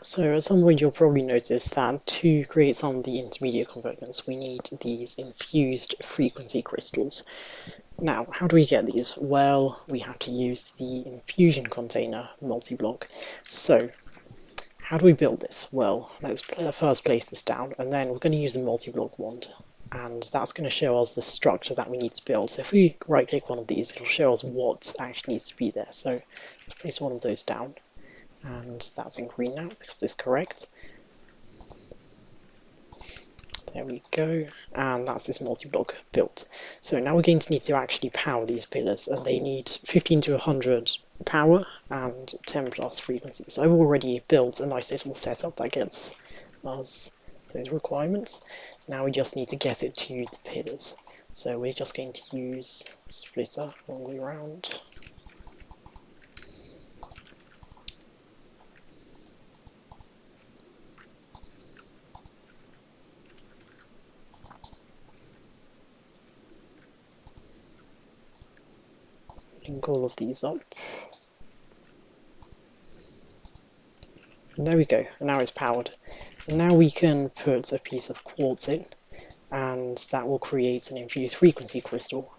So at some point you'll probably notice that to create some of the intermediate components we need these infused frequency crystals. Now, how do we get these? Well, we have to use the infusion container multi-block. So how do we build this? Well, let's first place this down, and then we're going to use the multi-block wand, and that's going to show us the structure that we need to build. So if we right click one of these, it'll show us what actually needs to be there. So let's place one of those down, and that's in green now because it's correct. There we go, and that's this multi-block built. So now we're going to need to actually power these pillars, and they need 15 to 100 power and 10 plus frequency. So I've already built a nice little setup that gets us those requirements. Now we just need to get it to the pillars. So we're just going to use splitter all the way around. Link all of these up. And there we go, and now it's powered. And now we can put a piece of quartz in, and that will create an infused frequency crystal.